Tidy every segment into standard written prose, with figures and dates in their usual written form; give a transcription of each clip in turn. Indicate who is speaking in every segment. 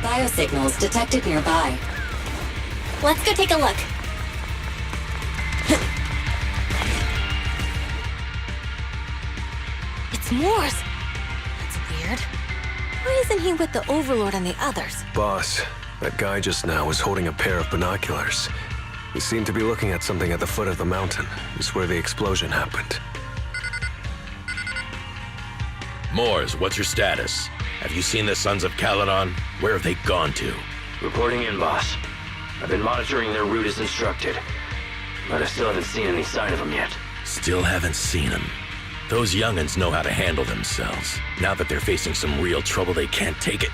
Speaker 1: Biosignals detected nearby.
Speaker 2: Let's go take a look. It's Morse. That's weird. Why isn't he with the Overlord and the others?
Speaker 3: Boss, that guy just now was holding a pair of binoculars. He seemed to be looking at something at the foot of the mountain. It's where the explosion happened.
Speaker 4: Mors, what's your status? Have you seen the Sons of Caledon? Where have they gone to?
Speaker 5: Reporting in, boss. I've been monitoring their route as instructed, but I still haven't seen any sign of them yet.
Speaker 4: Still haven't seen them. Those young'uns know how to handle themselves. Now that they're facing some real trouble, they can't take it.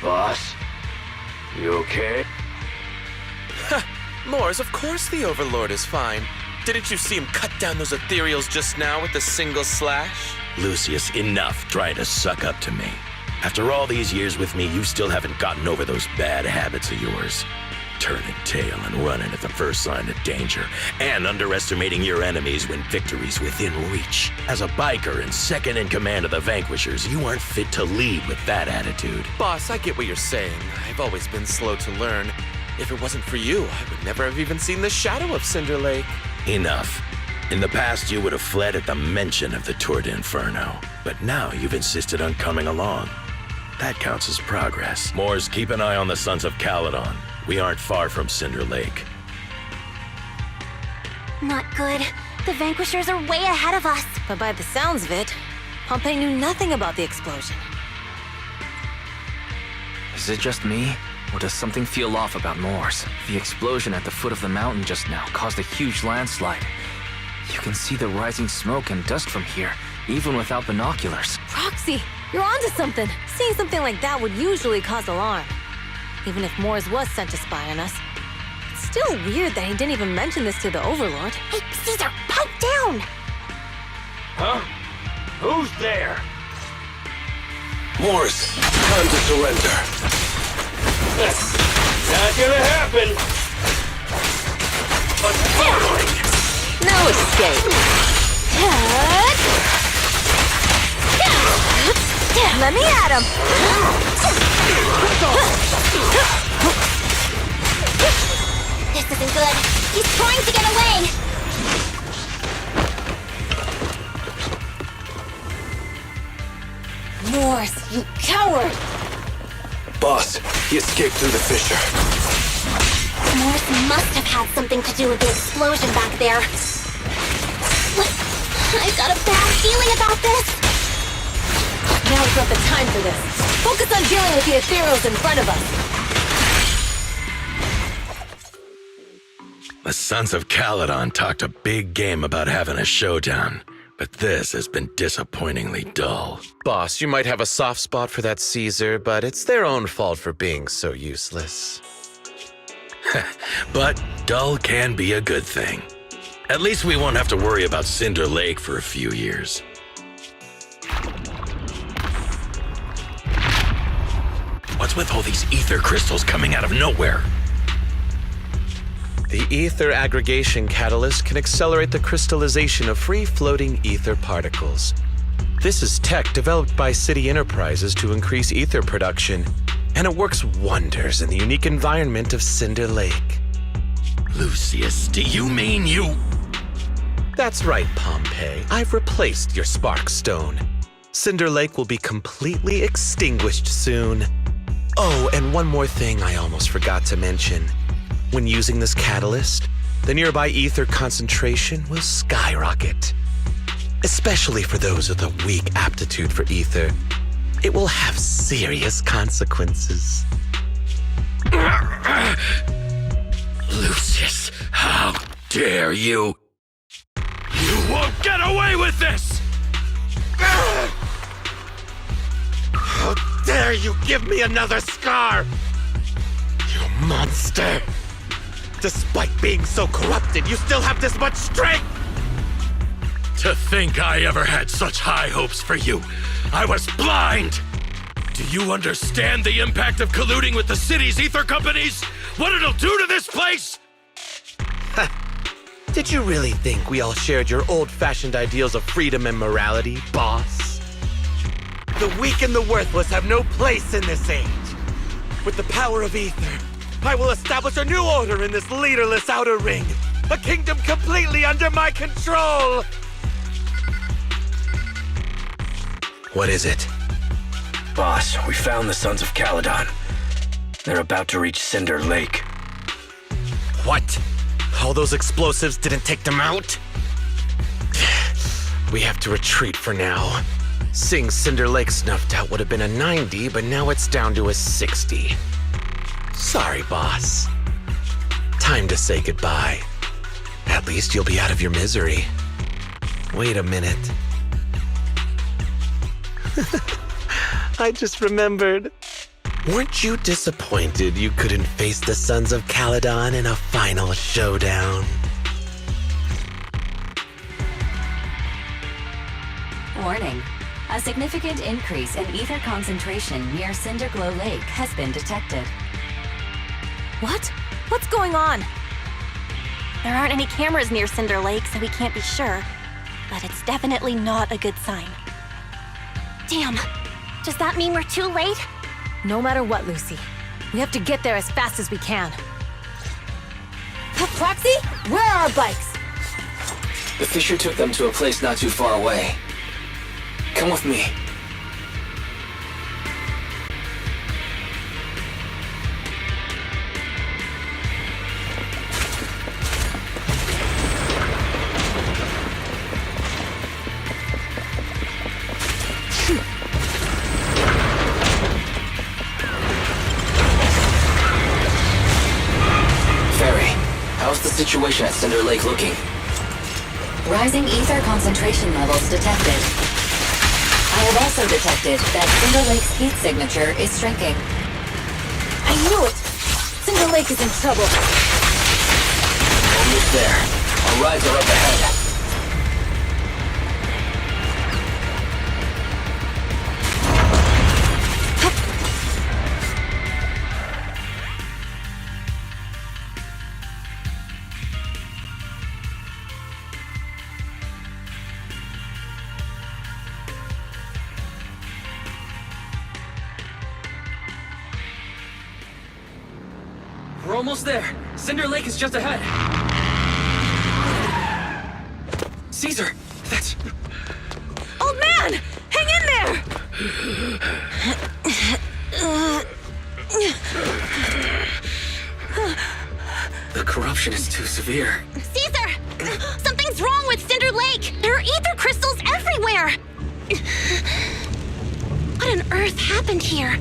Speaker 5: Boss? You okay?
Speaker 6: Mors, of course the Overlord is fine. Didn't you see him cut down those ethereals just now with a single slash?
Speaker 4: Lucius, enough trying to suck up to me. After all these years with me, you still haven't gotten over those bad habits of yours. Turning tail and running at the first sign of danger, and underestimating your enemies when victory's within reach. As a biker and second in command of the Vanquishers, you aren't fit to lead with that attitude.
Speaker 6: Boss, I get what you're saying. I've always been slow to learn. If it wasn't for you, I would never have even seen the shadow of Cinder Lake.
Speaker 4: Enough. In the past, you would have fled at the mention of the Tour de Inferno, but now you've insisted on coming along. That counts as progress. Mors, keep an eye on the Sons of Caledon. We aren't far from Cinder Lake.
Speaker 2: Not good. The Vanquishers are way ahead of us. But by the sounds of it, Pompey knew nothing about the explosion.
Speaker 7: Is it just me? Or does something feel off about Morse? The explosion at the foot of the mountain just now caused a huge landslide. You can see the rising smoke and dust from here, even without binoculars.
Speaker 2: Roxy, you're onto something. Seeing something like that would usually cause alarm. Even if Morse was sent to spy on us. It's still weird that he didn't even mention this to the Overlord. Hey, Caesar, pipe down!
Speaker 5: Huh? Who's there?
Speaker 3: Morse, time to surrender.
Speaker 5: Not gonna happen! But totally!
Speaker 2: No escape. Let me at him! This isn't good. He's trying to get away! Morse, you coward!
Speaker 3: Boss, he escaped through the fissure.
Speaker 2: Morse must have had something to do with the explosion back there. I've got a bad feeling about this. Now's not the time for this. Focus on dealing with the ethereals in front of us.
Speaker 4: The Sons of Caledon talked a big game about having a showdown, but this has been disappointingly dull.
Speaker 6: Boss, you might have a soft spot for that Caesar, but it's their own fault for being so useless.
Speaker 4: But dull can be a good thing. At least we won't have to worry about Cinder Lake for a few years. What's with all these ether crystals coming out of nowhere?
Speaker 6: The ether aggregation catalyst can accelerate the crystallization of free-floating ether particles. This is tech developed by City Enterprises to increase ether production, and it works wonders in the unique environment of Cinder Lake.
Speaker 4: Lucius, do you mean you...
Speaker 6: That's right, Pompey. I've replaced your spark stone. Cinder Lake will be completely extinguished soon. Oh, and one more thing I almost forgot to mention. When using this catalyst, the nearby ether concentration will skyrocket. Especially for those with a weak aptitude for ether, it will have serious consequences.
Speaker 4: Lucius, how dare you? You won't get away with this!
Speaker 6: How dare you give me another scar! You monster! Despite being so corrupted, you still have this much strength!
Speaker 4: To think I ever had such high hopes for you. I was blind! Do you understand the impact of colluding with the city's ether companies? What it'll do to this place?
Speaker 6: Did you really think we all shared your old-fashioned ideals of freedom and morality, boss? The weak and the worthless have no place in this age. With the power of ether, I will establish a new order in this leaderless outer ring. A kingdom completely under my control! What is it?
Speaker 5: Boss, we found the Sons of Caledon. They're about to reach Cinder Lake.
Speaker 6: What? All those explosives didn't take them out? We have to retreat for now. Seeing Cinder Lake snuffed out would have been a 90, but now it's down to a 60. Sorry, boss. Time to say goodbye. At least you'll be out of your misery. Wait a minute. I just remembered. Weren't you disappointed you couldn't face the Sons of Caledon in a final showdown?
Speaker 1: Warning. A significant increase in ether concentration near Cinderglow Lake has been detected.
Speaker 2: What? What's going on? There aren't any cameras near Cinder Lake, so we can't be sure. But it's definitely not a good sign. Damn. Does that mean we're too late? No matter what, Lucy. We have to get there as fast as we can. Proxy, where are our bikes?
Speaker 8: The Fisher took them to a place not too far away. Come with me. How's the situation at Cinder Lake looking?
Speaker 1: Rising ether concentration levels detected. I have also detected that Cinder Lake's heat signature is shrinking.
Speaker 2: I knew it! Cinder Lake is in trouble.
Speaker 8: Almost there. Our rides are up ahead.
Speaker 7: We're almost there. Cinder Lake is just ahead. Caesar, that's...
Speaker 2: Old man! Hang in there!
Speaker 8: The corruption is too severe.
Speaker 2: Caesar! Something's wrong with Cinder Lake! There are ether crystals everywhere! What on earth happened here?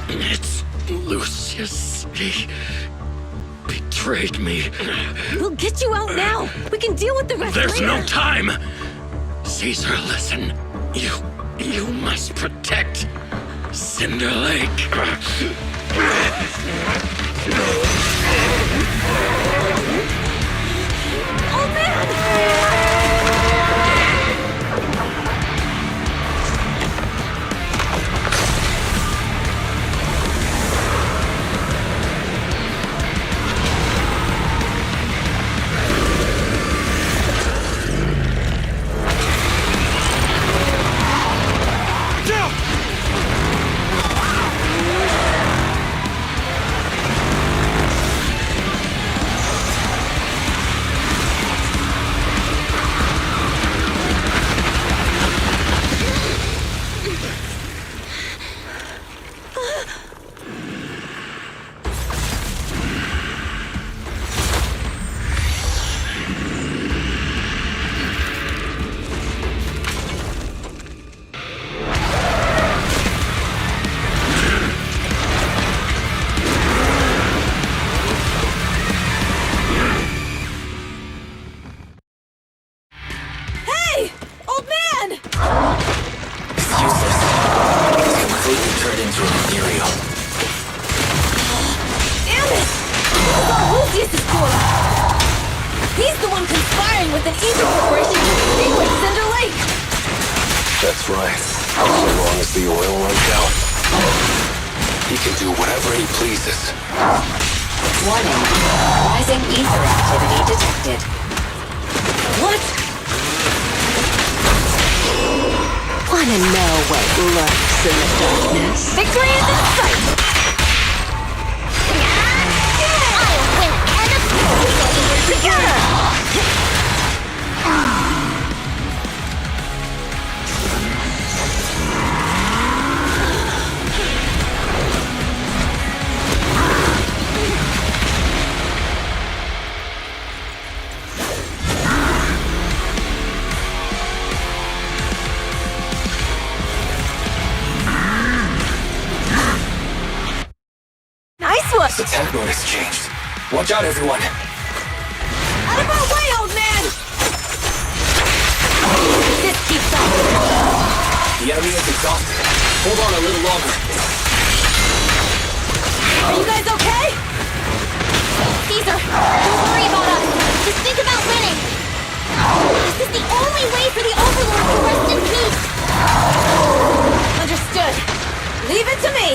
Speaker 4: It's Lucius. He betrayed me.
Speaker 2: We'll get you out now! We can deal with the rest
Speaker 4: There's
Speaker 2: later!
Speaker 4: no time! Caesar, listen. You must protect Cinder Lake.
Speaker 2: Old man!
Speaker 3: That's right. So long as the oil runs out, he can do whatever he pleases.
Speaker 1: Warning. Rising ether activity detected.
Speaker 2: What? Wanna know what lurks in the darkness? Victory is in sight! I'll win and together!
Speaker 8: This attack mode has changed. Watch out, everyone.
Speaker 2: Out of our way, old man! This keeps up.
Speaker 8: The enemy is exhausted. Hold on a little longer.
Speaker 2: Are you guys okay?
Speaker 9: Caesar, don't worry about us. Just think about winning. This is the only way for the Overlord to rest in peace.
Speaker 2: Understood. Leave it to me.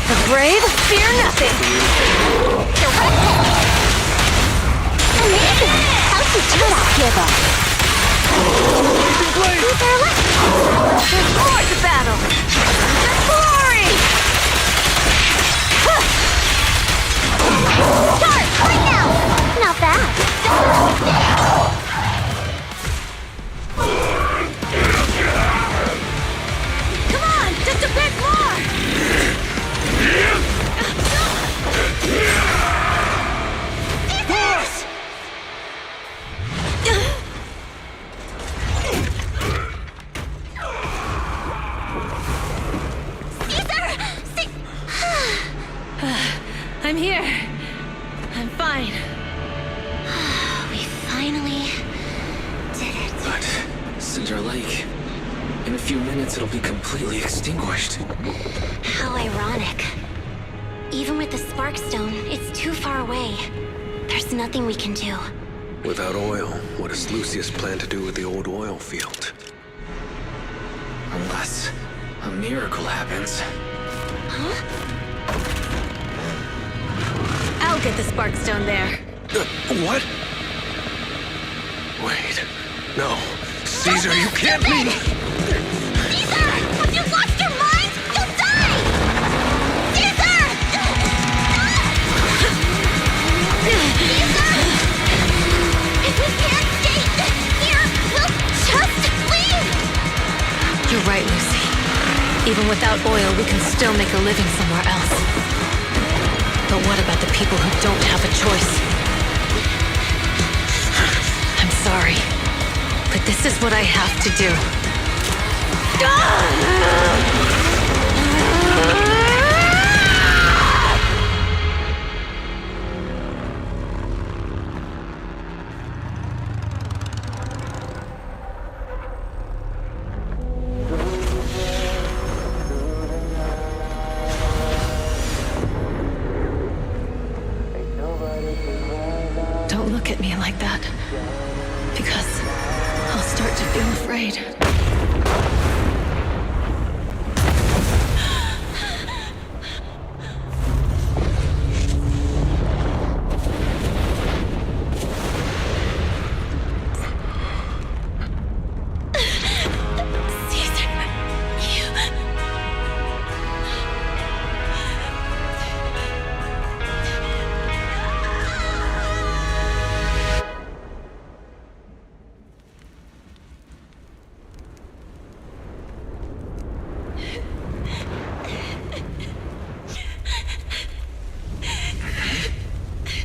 Speaker 2: The brave fear nothing.
Speaker 9: Amazing! How'd you do that?
Speaker 2: Give up. Towards the battle! The glory!
Speaker 9: Start! Right now! Not bad.
Speaker 2: Come on! Just a bit more! I'm here. I'm fine.
Speaker 9: We finally did it.
Speaker 8: But Cinder Lake, in a few minutes it'll be completely extinguished.
Speaker 9: How ironic. Even with the Spark Stone, it's too far away. There's nothing we can do.
Speaker 3: Without oil, what does Lucius plan to do with the old oil field?
Speaker 8: Unless a miracle happens.
Speaker 2: I'll get the Sparkstone there.
Speaker 3: What? Wait. No. Caesar, you can't leave!
Speaker 9: Caesar! Have you lost your mind? You'll die! Caesar! Caesar! If we can't stay here, we'll just leave!
Speaker 2: You're right, Lucy. Even without oil, we can still make a living somewhere else. But what about the people who don't have a choice? I'm sorry, but this is what I have to do. Don't look at me like that, because I'll start to feel afraid.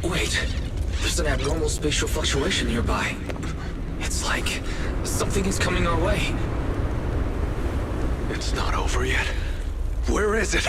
Speaker 8: Wait, there's an abnormal spatial fluctuation nearby. It's like something is coming our way.
Speaker 3: It's not over yet. Where is it?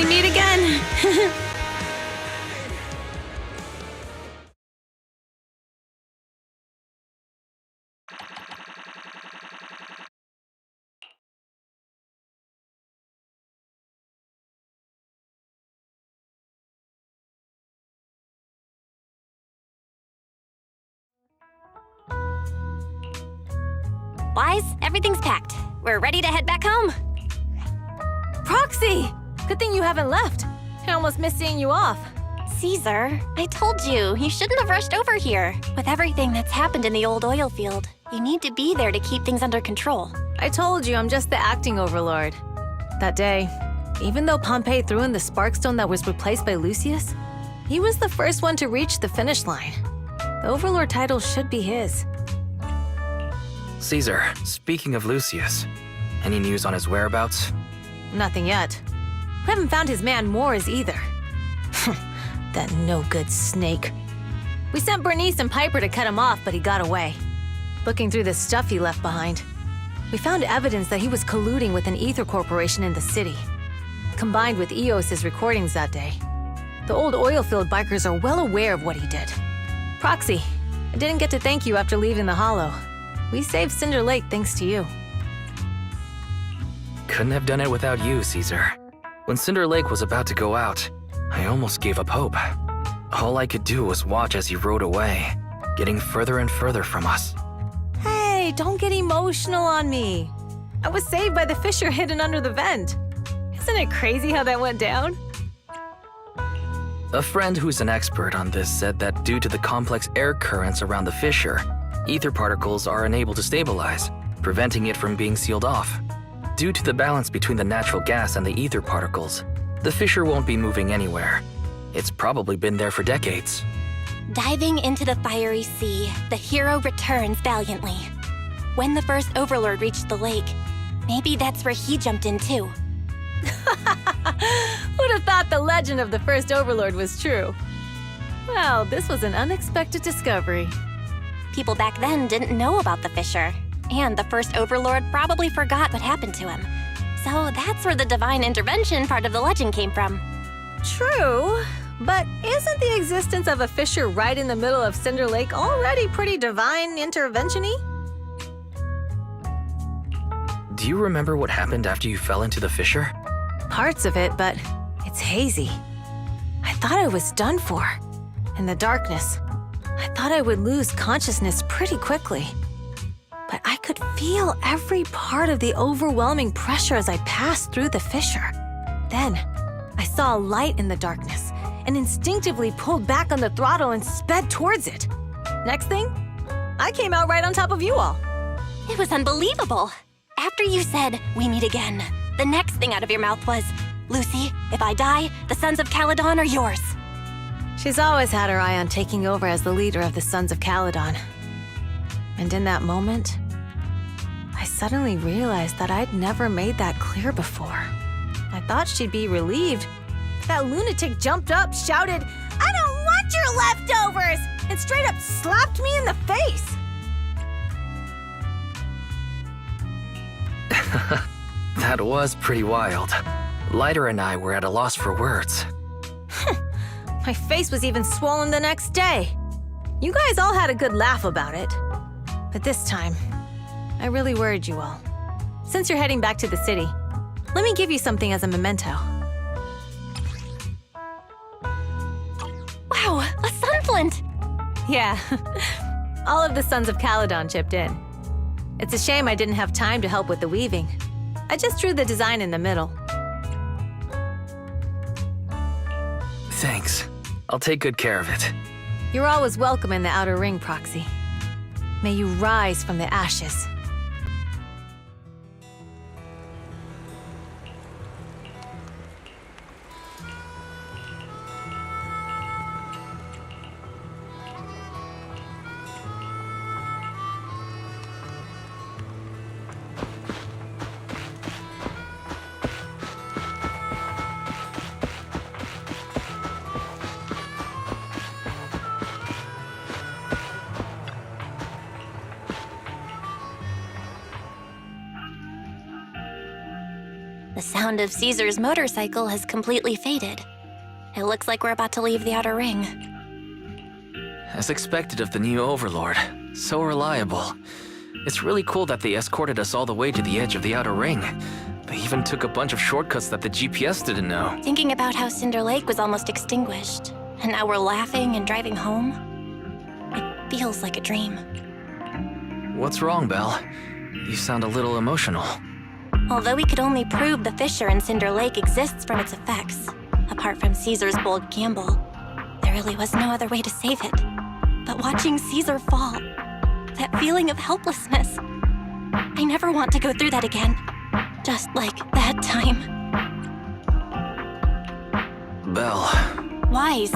Speaker 2: We meet again!
Speaker 9: Wise, everything's packed. We're ready to head back home.
Speaker 2: Proxy! Good thing you haven't left. I almost missed seeing you off.
Speaker 9: Caesar, I told you, you shouldn't have rushed over here. With everything that's happened in the old oil field, you need to be there to keep things under control.
Speaker 2: I told you I'm just the acting overlord. That day, even though Pompey threw in the sparkstone that was replaced by Lucius, he was the first one to reach the finish line. The overlord title should be his.
Speaker 7: Caesar, speaking of Lucius, any news on his whereabouts?
Speaker 2: Nothing yet. We haven't found his man Mors either. That no-good snake. We sent Bernice and Piper to cut him off, but he got away. Looking through the stuff he left behind, we found evidence that he was colluding with an ether corporation in the city. Combined with Eos's recordings that day, the old oilfield bikers are well aware of what he did. Proxy, I didn't get to thank you after leaving the Hollow. We saved Cinder Lake thanks to you.
Speaker 7: Couldn't have done it without you, Caesar. When Cinder Lake was about to go out, I almost gave up hope. All I could do was watch as he rode away, getting further and further from us.
Speaker 2: Hey, don't get emotional on me. I was saved by the fissure hidden under the vent. Isn't it crazy how that went down?
Speaker 7: A friend who's an expert on this said that due to the complex air currents around the fissure, ether particles are unable to stabilize, preventing it from being sealed off. Due to the balance between the natural gas and the ether particles, the fissure won't be moving anywhere. It's probably been there for decades.
Speaker 9: Diving into the fiery sea, the hero returns valiantly. When the first overlord reached the lake, maybe that's where he jumped in too.
Speaker 2: Who'd have thought the legend of the first overlord was true? Well, this was an unexpected discovery.
Speaker 9: People back then didn't know about the fissure, and the first overlord probably forgot what happened to him. So that's where the divine intervention part of the legend came from.
Speaker 2: True, but isn't the existence of a fissure right in the middle of Cinder Lake already pretty divine intervention-y?
Speaker 7: Do you remember what happened after you fell into the fissure?
Speaker 2: Parts of it, but it's hazy. I thought I was done for. In the darkness, I thought I would lose consciousness pretty quickly. But I could feel every part of the overwhelming pressure as I passed through the fissure. Then, I saw a light in the darkness and instinctively pulled back on the throttle and sped towards it. Next thing, I came out right on top of you all.
Speaker 9: It was unbelievable. After you said, "We meet again," the next thing out of your mouth was, "Lucy, if I die, the Sons of Caledon are yours."
Speaker 2: She's always had her eye on taking over as the leader of the Sons of Caledon. And in that moment, I suddenly realized that I'd never made that clear before. I thought she'd be relieved. That lunatic jumped up, shouted, "I don't want your leftovers!" and straight up slapped me in the face.
Speaker 7: That was pretty wild. Lighter and I were at a loss for words.
Speaker 2: My face was even swollen the next day. You guys all had a good laugh about it. But this time, I really worried you all. Since you're heading back to the city, let me give you something as a memento.
Speaker 9: Wow, a sunflint!
Speaker 2: Yeah, all of the Sons of Caledon chipped in. It's a shame I didn't have time to help with the weaving. I just drew the design in the middle.
Speaker 7: Thanks. I'll take good care of it.
Speaker 2: You're always welcome in the outer ring, Proxy. May you rise from the ashes.
Speaker 9: The sound of Caesar's motorcycle has completely faded. It looks like we're about to leave the outer ring.
Speaker 7: As expected of the new Overlord, so reliable. It's really cool that they escorted us all the way to the edge of the outer ring. They even took a bunch of shortcuts that the GPS didn't know.
Speaker 9: Thinking about how Cinder Lake was almost extinguished, and now we're laughing and driving home, it feels like a dream.
Speaker 7: What's wrong, Belle? You sound a little emotional.
Speaker 9: Although we could only prove the fissure in Cinder Lake exists from its effects, apart from Caesar's bold gamble, there really was no other way to save it. But watching Caesar fall, that feeling of helplessness, I never want to go through that again. Just like that time.
Speaker 7: Belle.
Speaker 9: Wise.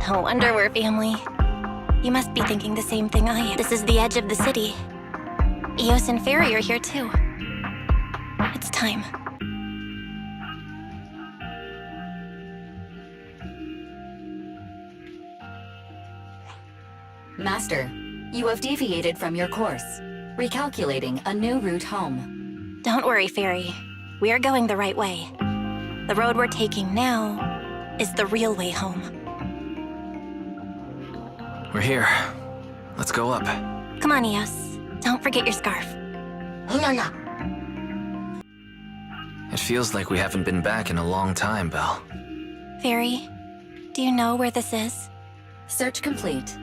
Speaker 9: No wonder we're family. You must be thinking the same thing I am. This is the edge of the city. Eos and Fairy are here too. It's time.
Speaker 1: Master, you have deviated from your course, recalculating a new route home.
Speaker 9: Don't worry, Fairy. We are going the right way. The road we're taking now is the real way home.
Speaker 7: We're here. Let's go up.
Speaker 9: Come on, Eos. Don't forget your scarf.
Speaker 7: It feels like we haven't been back in a long time, Belle.
Speaker 9: Fairy, do you know where this is?
Speaker 1: Search complete.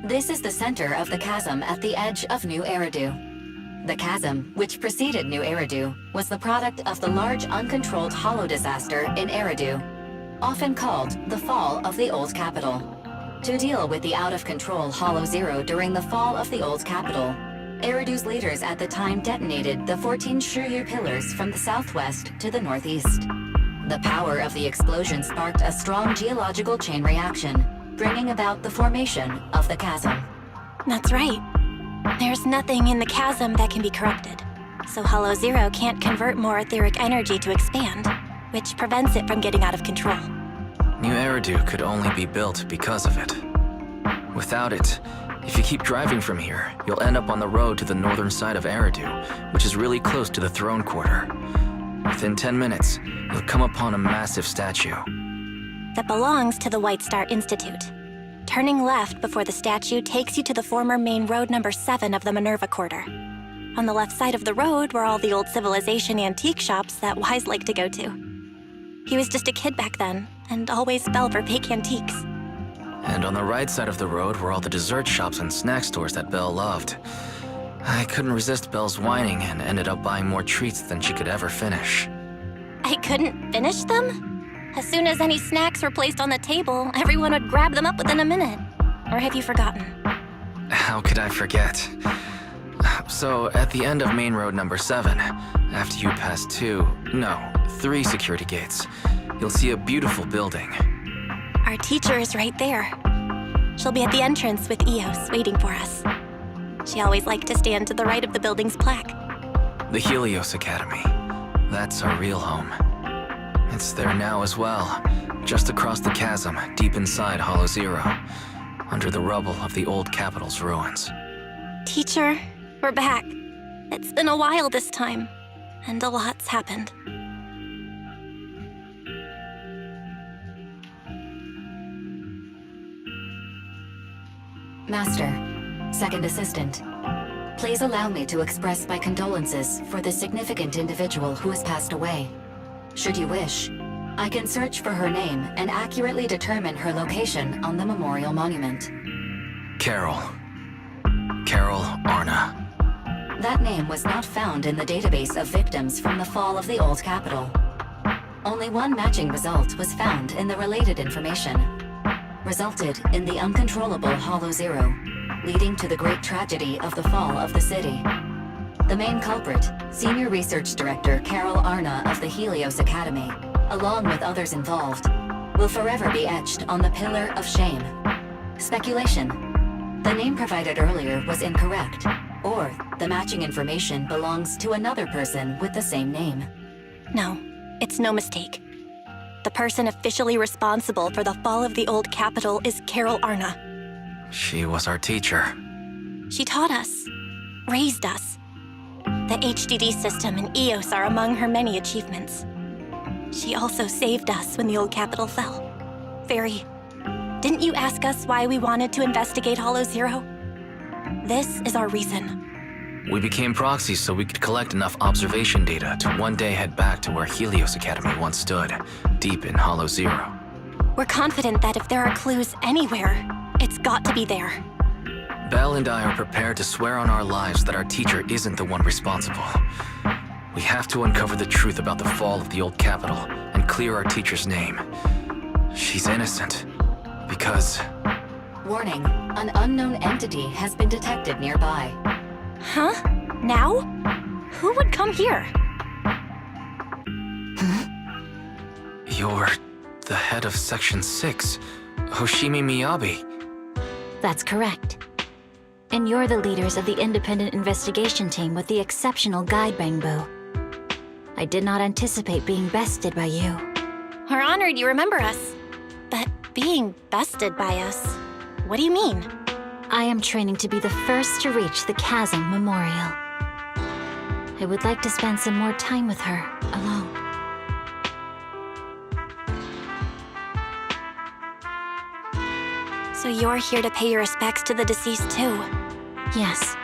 Speaker 1: This is the center of the chasm at the edge of New Eridu. The chasm, which preceded New Eridu, was the product of the large uncontrolled hollow disaster in Eridu, often called the fall of the Old Capital. To deal with the out-of-control Hollow Zero during the fall of the Old Capital, Eridu's leaders at the time detonated the 14 Shiryu pillars from the southwest to the northeast. The power of the explosion sparked a strong geological chain reaction, bringing about the formation of the chasm.
Speaker 9: That's right. There's nothing in the chasm that can be corrupted, so Hollow Zero can't convert more etheric energy to expand, which prevents it from getting out of control.
Speaker 7: New Eridu could only be built because of it. Without it, if you keep driving from here, you'll end up on the road to the northern side of Eridu, which is really close to the throne quarter. Within 10 minutes, you'll come upon a massive statue.
Speaker 9: That belongs to the White Star Institute. Turning left before the statue takes you to the former main road number 7 of the Minerva Quarter. On the left side of the road were all the old civilization antique shops that Wise liked to go to. He was just a kid back then, and always fell for fake antiques.
Speaker 7: And on the right side of the road were all the dessert shops and snack stores that Belle loved. I couldn't resist Belle's whining and ended up buying more treats than she could ever finish.
Speaker 9: I couldn't finish them? As soon as any snacks were placed on the table, everyone would grab them up within a minute. Or have you forgotten?
Speaker 7: How could I forget? So, at the end of main road number 7, after you pass 3 security gates, you'll see a beautiful building.
Speaker 9: Our teacher is right there. She'll be at the entrance with Eos waiting for us. She always liked to stand to the right of the building's plaque.
Speaker 7: The Helios Academy. That's our real home. It's there now as well, just across the chasm, deep inside Hollow Zero, under the rubble of the old capital's ruins.
Speaker 9: Teacher, we're back. It's been a while this time, and a lot's happened.
Speaker 1: Master, second assistant, please allow me to express my condolences for the significant individual who has passed away. Should you wish, I can search for her name and accurately determine her location on the memorial monument.
Speaker 7: Carol Arna.
Speaker 1: That name was not found in the database of victims from the fall of the Old Capital. Only one matching result was found in the related information. Resulted in the uncontrollable Hollow Zero, leading to the great tragedy of the fall of the city. The main culprit, Senior Research Director Carol Arna of the Helios Academy, along with others involved, will forever be etched on the Pillar of Shame. Speculation. The name provided earlier was incorrect, or the matching information belongs to another person with the same name.
Speaker 9: No, it's no mistake. The person officially responsible for the fall of the Old Capital is Carol Arna.
Speaker 7: She was our teacher.
Speaker 9: She taught us, raised us. The The HDD system and EOS are among her many achievements. She also saved us when the old capital fell. Fairy, didn't you ask us why we wanted to investigate Hollow Zero? This is our reason.
Speaker 7: We became proxies so we could collect enough observation data to one day head back to where Helios Academy once stood, deep in Hollow Zero.
Speaker 9: We're confident that if there are clues anywhere, it's got to be there.
Speaker 7: Belle and I are prepared to swear on our lives that our teacher isn't the one responsible. We have to uncover the truth about the fall of the old capital and clear our teacher's name. She's innocent. Because...
Speaker 1: Warning, an unknown entity has been detected nearby.
Speaker 9: Huh? Now? Who would come here?
Speaker 7: You're the head of Section 6, Hoshimi Miyabi.
Speaker 10: That's correct. And you're the leaders of the independent investigation team with the exceptional guide Bangbo. I did not anticipate being bested by you.
Speaker 9: We're honored you remember us. But being bested by us, what do you mean?
Speaker 10: I am training to be the first to reach the Chasm Memorial. I would like to spend some more time with her, alone.
Speaker 9: So you're here to pay your respects to the deceased too?
Speaker 10: Yes,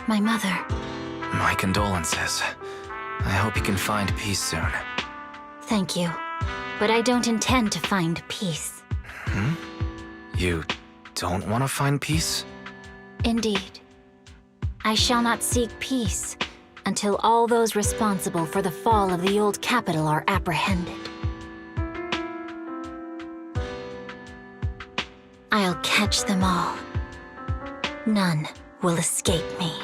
Speaker 10: my mother.
Speaker 7: My condolences. I hope you can find peace soon.
Speaker 10: Thank you. But I don't intend to find peace.
Speaker 7: You don't want to find peace?
Speaker 10: Indeed. I shall not seek peace until all those responsible for the fall of the old capital are apprehended. I'll catch them all. None will escape me.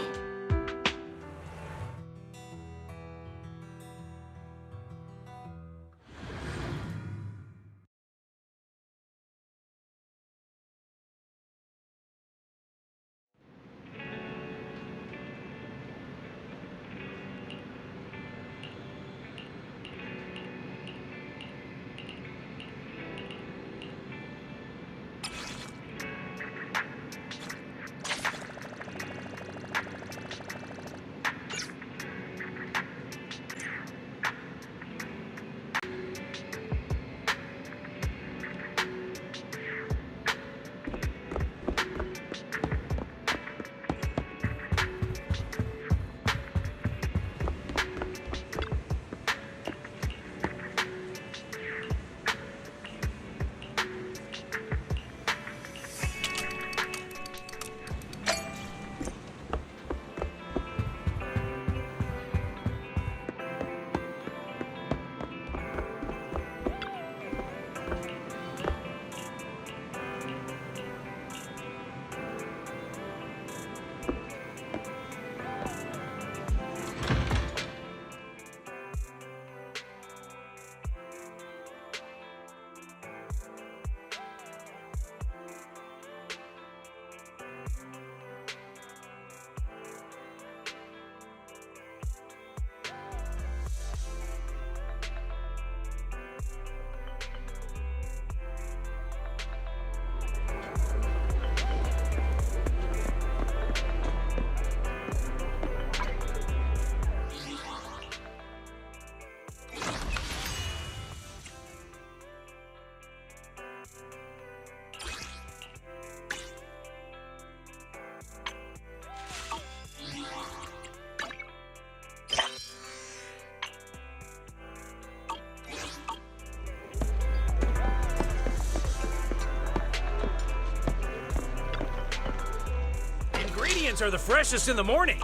Speaker 11: Are the freshest in the morning.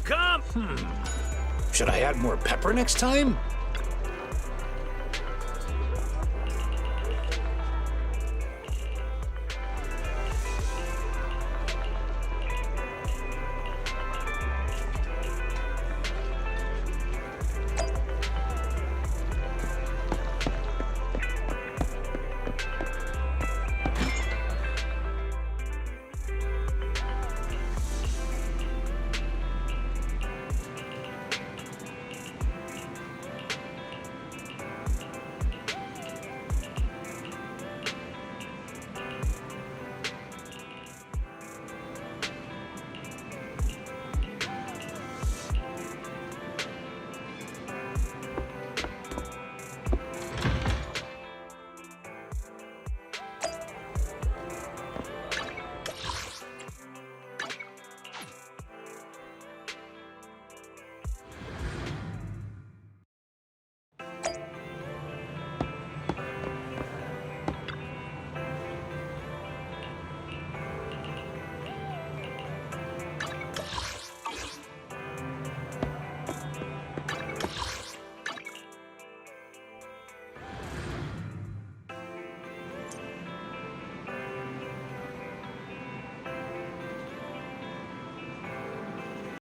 Speaker 11: Come.
Speaker 12: Should I add more pepper next time?